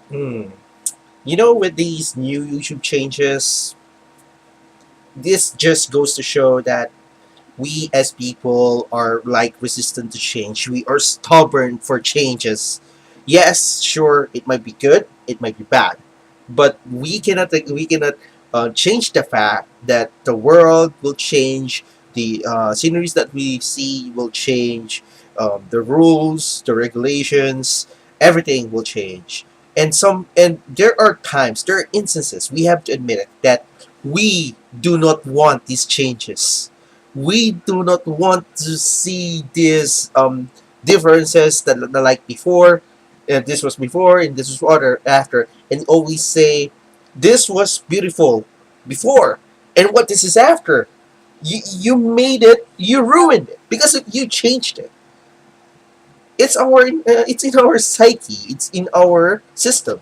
Hmm. With these new YouTube changes, this just goes to show that we as people are like resistant to change. We are stubborn for changes. Yes, sure, it might be good, it might be bad, but we cannot change the fact that the world will change, the sceneries that we see will change, the rules, the regulations, everything will change. And there are times, there are instances, we have to admit it, that we do not want these changes. We do not want to see these differences that like before, this was before and this was after, and always say this was beautiful before, and what this is after. You made it, you ruined it because you changed it. It's in our psyche, it's in our system.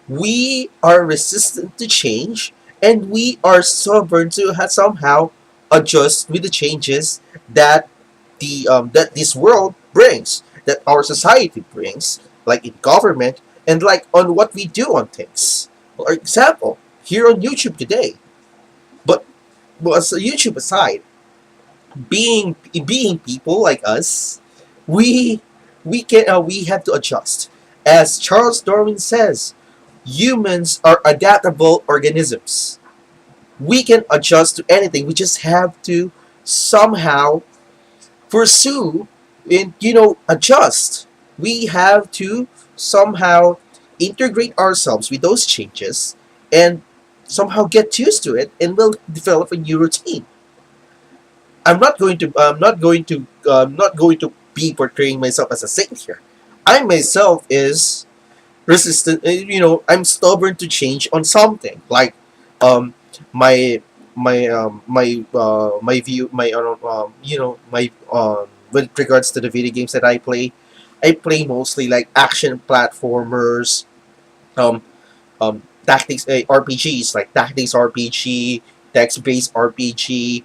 We are resistant to change, and we are stubborn to somehow adjust with the changes that that this world brings, that our society brings, like in government and like on what we do on things. For example, here on YouTube today. But as YouTube aside, being people like us, we we have to adjust. As Charles Darwin says, humans are adaptable organisms. We can adjust to anything. We just have to somehow pursue and adjust. We have to somehow integrate ourselves with those changes and somehow get used to it, and we'll develop a new routine. I'm not going to be portraying myself as a saint here. I myself is resistant. I'm stubborn to change on something like um my my view, my my with regards to the video games that I play. I play mostly like action platformers, um tactics, RPGs, like tactics RPG, text based RPG,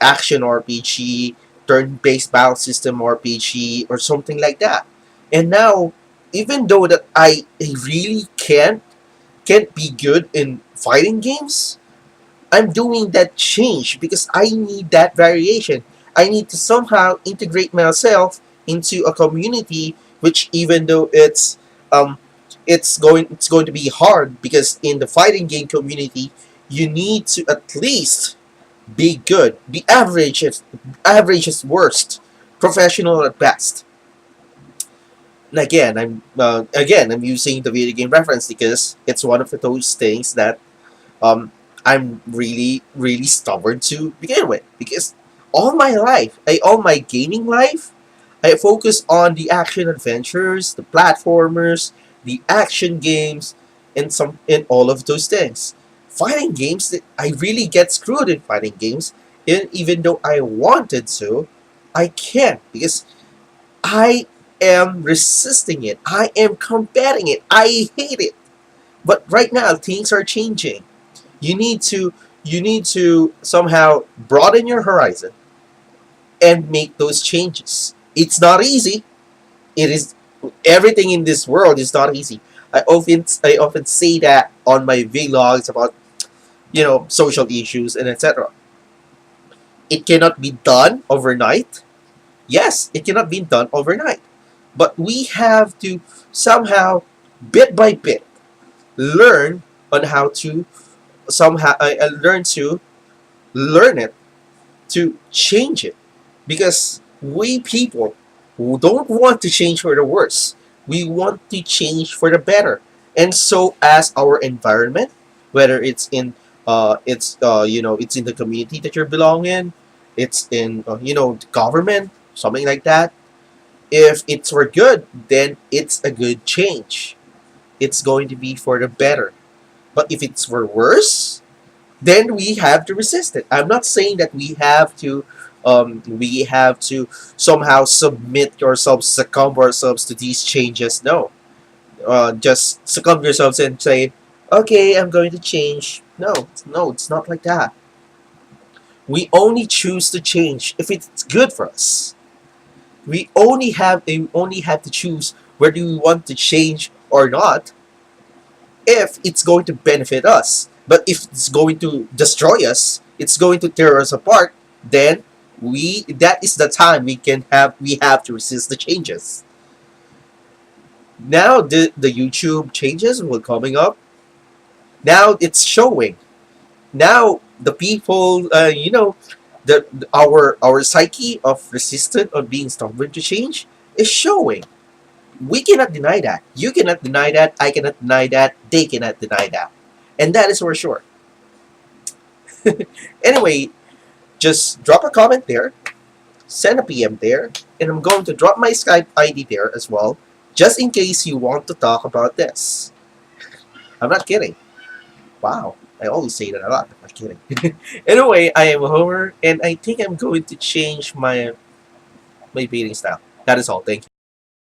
action RPG, turn based battle system RPG, or something like that. And now, even though that I really can't be good in fighting games, I'm doing that change because I need that variation. I need to somehow integrate myself into a community, which even though um it's going to be hard, because in the fighting game community you need to at least be good. The average is worst, professional at best. And again I'm using the video game reference because it's one of those things that um, I'm really stubborn to begin with, because all my gaming life, I focus on the action adventures, the platformers, the action games, and all of those things. Fighting games, I really get screwed in fighting games, and even though I wanted to, I can't because I am resisting it. I am combating it. I hate it. But right now things are changing. You need to somehow broaden your horizon and make those changes. It's not easy. It is Everything in this world is not easy. I often say that on my vlogs about social issues and etc. It cannot be done overnight. Yes, it cannot be done overnight. But we have to somehow, bit by bit, learn on how to somehow learn it, to change it, because we people who don't want to change for the worse, we want to change for the better. And so as our environment, whether it's in the community that you belong in, it's in the government, something like that. If it's for good, then it's a good change. It's going to be for the better. But if it's for worse, then we have to resist it. I'm not saying that we have to somehow submit ourselves, succumb ourselves to these changes. No, just succumb yourselves and say, "Okay, I'm going to change." No, it's not like that. We only choose to change if it's good for us. We only have to choose whether we want to change or not. if it's going to benefit us. But if it's going to destroy us, it's going to tear us apart, then that is the time we have to resist the changes. Now the YouTube changes will coming up. Now it's showing. Now the people, our psyche of resistant or being stubborn to change is showing. We cannot deny that. You cannot deny that. I cannot deny that. They cannot deny that. And that is for sure. Anyway, just drop a comment there, send a PM there, and I'm going to drop my Skype ID there as well, just in case you want to talk about this. I'm not kidding. Wow, I always say that a lot. I'm not kidding. Anyway, I am Homer, and I think I'm going to change my baiting style. That is all. Thank you.